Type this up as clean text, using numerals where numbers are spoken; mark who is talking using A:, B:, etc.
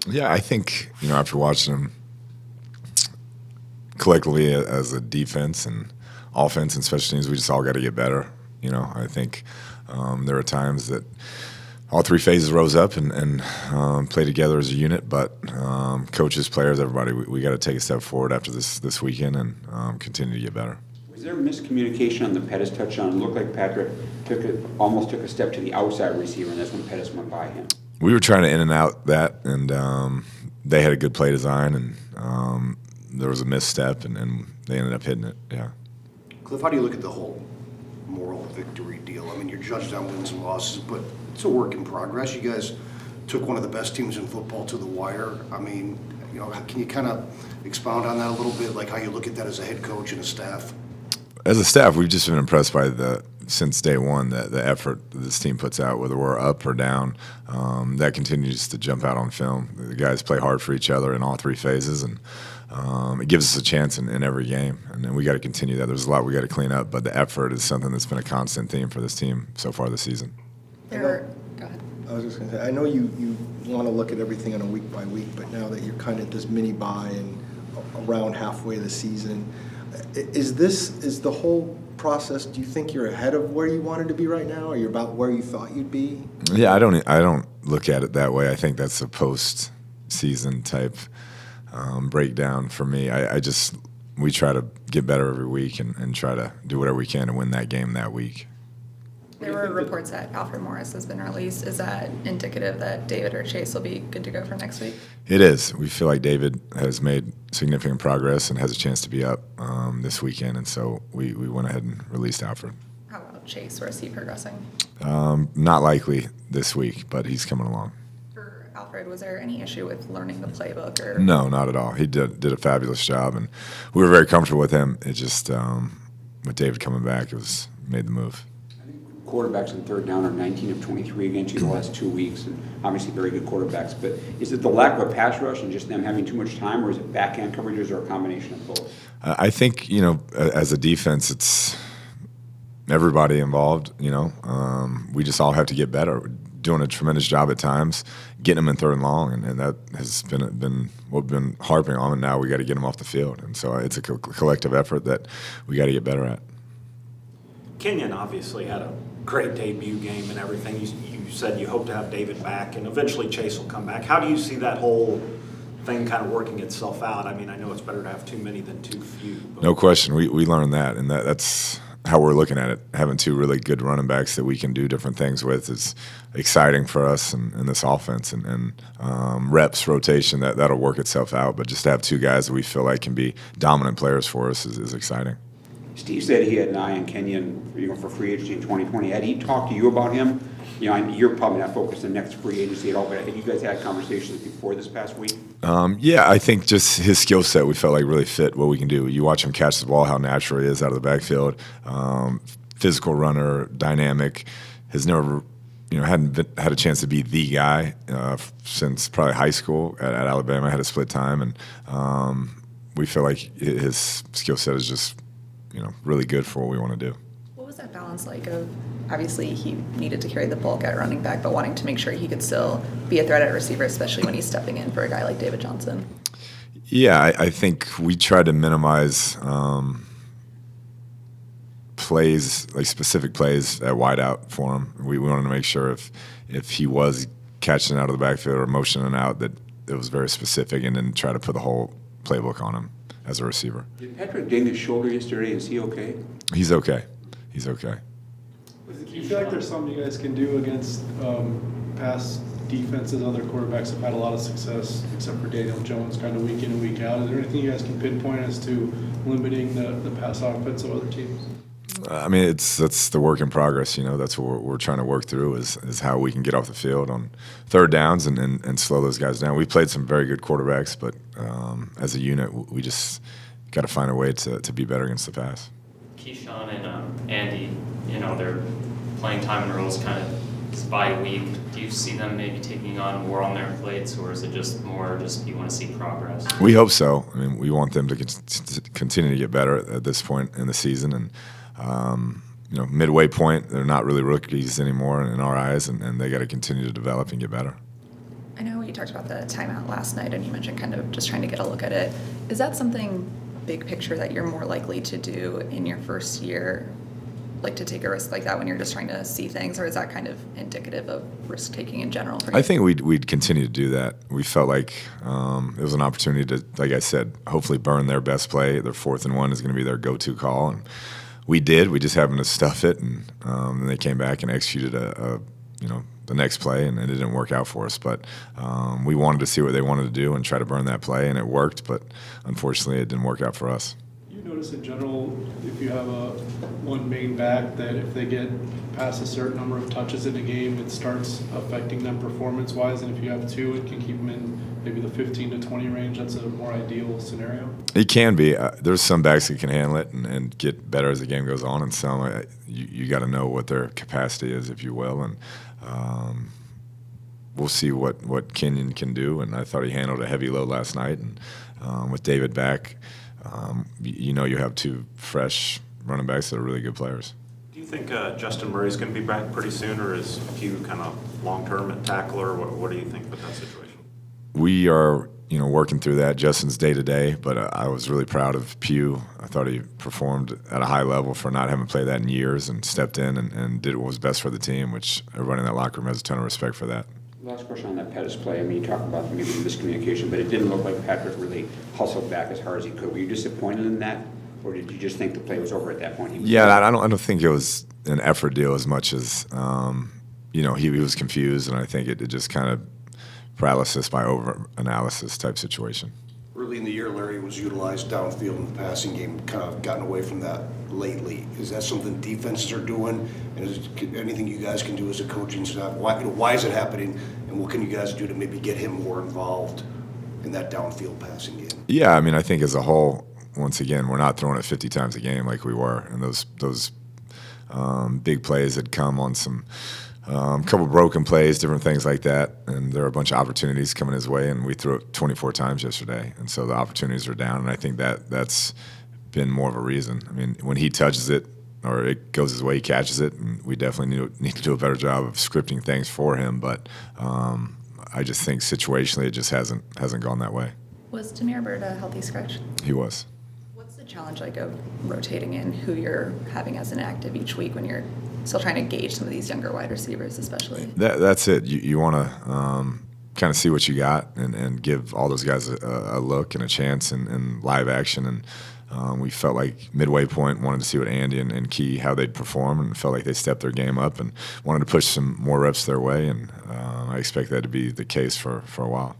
A: Yeah, I think, after watching them collectively as a defense and offense and special teams, we just all got to get better. I think there are times that all three phases rose up and played together as a unit, but coaches, players, everybody, we got to take a step forward after this weekend and continue to get better.
B: Was there miscommunication on the Pettis touchdown? It looked like Patrick almost took a step to the outside receiver, and that's when Pettis went by him.
A: We were trying to in and out that, and they had a good play design, and there was a misstep, and they ended up hitting it. Yeah.
C: Kliff, how do you look at the whole moral victory deal? I mean, you're judged on wins and losses, but it's a work in progress. You guys took one of the best teams in football to the wire. I mean, can you kind of expound on that a little bit, like how you look at that as a head coach and a staff?
A: As a staff, we've just been impressed by since day one, the effort this team puts out, whether we're up or down. That continues to jump out on film. The guys play hard for each other in all three phases, and it gives us a chance in every game. And then we got to continue that. There's a lot we got to clean up, but the effort is something that's been a constant theme for this team so far this season.
D: Go ahead.
E: I was just going to say, I know you want to look at everything on a week by week, but now that you're kind of this mini bye and around halfway of the season, is the whole process, do you think you're ahead of where you wanted to be right now, or you're about where you thought you'd be?
A: Yeah, I don't look at it that way. I think that's a post-season type breakdown for me. We try to get better every week and try to do whatever we can to win that game that week.
D: There were reports that Alfred Morris has been released. Is that indicative that David or Chase will be good to go for next week?
A: It is. We feel like David has made significant progress and has a chance to be up this weekend, and so we went ahead and released Alfred.
D: How about Chase? Where is he progressing?
A: Not likely this week, but he's coming along.
D: For Alfred, was there any issue with learning the playbook? Or
A: No, not at all. He did a fabulous job, and we were very comfortable with him. It just, with David coming back, made the move.
B: Quarterbacks on third down are 19 of 23 against you the last 2 weeks, and obviously very good quarterbacks. But is it the lack of a pass rush and just them having too much time, or is it backhand coverages, or a combination of both?
A: I think, as a defense, it's everybody involved. We just all have to get better. We're doing a tremendous job at times, getting them in third and long, and that has been what we've been harping on, and now we got to get them off the field. And so it's a collective effort that we got to get better at.
F: Kenyon obviously had a great debut game and everything. You said you hope to have David back, and eventually Chase will come back. How do you see that whole thing kind of working itself out? I mean, I know it's better to have too many than too few. But.
A: No question. We learned that, and that's how we're looking at it. Having two really good running backs that we can do different things with is exciting for us in this offense, and reps, rotation, that'll work itself out. But just to have two guys that we feel like can be dominant players for us is exciting.
B: Steve said he had an eye on Kenyon for free agency in 2020. Had he talked to you about him? You're probably not focused on next free agency at all, but have you guys had conversations before this past week?
A: Yeah, I think just his skill set we felt like really fit what we can do. You watch him catch the ball, how natural he is out of the backfield. Physical runner, dynamic. Has never, hadn't had a chance to be the guy since probably high school at Alabama. Had a split time, and we feel like his skill set is just really good for what we want to do.
D: What was that balance like of, obviously he needed to carry the bulk at running back, but wanting to make sure he could still be a threat at receiver, especially when he's stepping in for a guy like David Johnson?
A: Yeah, I think we tried to minimize plays, like specific plays at wideout for him. We wanted to make sure if he was catching out of the backfield or motioning out that it was very specific, and then try to put the whole playbook on him as a receiver.
B: Did Patrick ding his shoulder yesterday? Is he okay?
A: He's okay. He's okay.
G: Do you feel like there's something you guys can do against past defenses? Other quarterbacks have had a lot of success, except for Daniel Jones, kind of week in and week out. Is there anything you guys can pinpoint as to limiting the pass offense of other teams?
A: I mean, that's the work in progress. That's what we're trying to work through is how we can get off the field on third downs and slow those guys down. We played some very good quarterbacks, but as a unit, we just got to find a way to be better against the pass.
H: Keyshawn and Andy, their playing time and roles kind of by week. Do you see them maybe taking on more on their plates, or is it just more you want to see progress?
A: We hope so. I mean, we want them to continue to get better at this point in the season, and midway point, they're not really rookies anymore in our eyes, and they got to continue to develop and get better.
D: I know you talked about the timeout last night, and you mentioned kind of just trying to get a look at it. Is that something big picture that you're more likely to do in your first year, like to take a risk like that when you're just trying to see things, or is that kind of indicative of risk taking in general for you?
A: I think we'd continue to do that. We felt like it was an opportunity to, like I said, hopefully burn their best play. Their 4th and 1 is going to be their go-to call, and we did. We just happened to stuff it, and then they came back and executed the next play, and it didn't work out for us. But we wanted to see what they wanted to do and try to burn that play, and it worked. But unfortunately, it didn't work out for us.
G: You notice in general, if you have one main back, that if they get past a certain number of touches in a game, it starts affecting them performance-wise, and if you have 2, it can keep them in maybe the 15 to 20 range. That's a more ideal scenario.
A: It can be. There's some backs that can handle it and get better as the game goes on, and some you got to know what their capacity is, if you will, and we'll see what Kenyon can do. And I thought he handled a heavy load last night, and with David back, you have 2 fresh running backs that are really good players.
F: Do you think Justin Murray's going to be back pretty soon, or is Pugh kind of long-term at tackle, or what do you think with that situation?
A: We are, working through that. Justin's day-to-day, but I was really proud of Pugh. I thought he performed at a high level for not having played that in years, and stepped in and did what was best for the team, which everybody in that locker room has a ton of respect for that.
B: Last question on that Pettis play. I mean, you talk about maybe miscommunication, but it didn't look like Patrick really hustled back as hard as he could. Were you disappointed in that, or did you just think the play was over at that point?
A: I don't think it was an effort deal as much as he was confused, and I think it just kind of paralysis by over-analysis type situation.
C: Early in the year, Larry was utilized downfield in the passing game, kind of gotten away from that lately. Is that something defenses are doing? And is anything you guys can do as a coaching staff? Why is it happening? And what can you guys do to maybe get him more involved in that downfield passing game?
A: Yeah, I mean, I think as a whole, once again, we're not throwing it 50 times a game like we were. And those big plays had come on some couple broken plays, different things like that, and there are a bunch of opportunities coming his way, and we threw it 24 times yesterday, and so the opportunities are down, and I think that's been more of a reason. I mean, when he touches it or it goes his way, he catches it, and we definitely need to do a better job of scripting things for him, but I just think situationally it just hasn't gone that way.
D: Was Demir Bird a healthy scratch?
A: He was.
D: What's the challenge like of rotating in who you're having as an active each week when you're still trying to gauge some of these younger wide receivers, especially?
A: That's it. You want to kind of see what you got and give all those guys a look and a chance in live action. And we felt like midway point wanted to see what Andy and Key, how they'd perform, and felt like they stepped their game up and wanted to push some more reps their way. And I expect that to be the case for a while.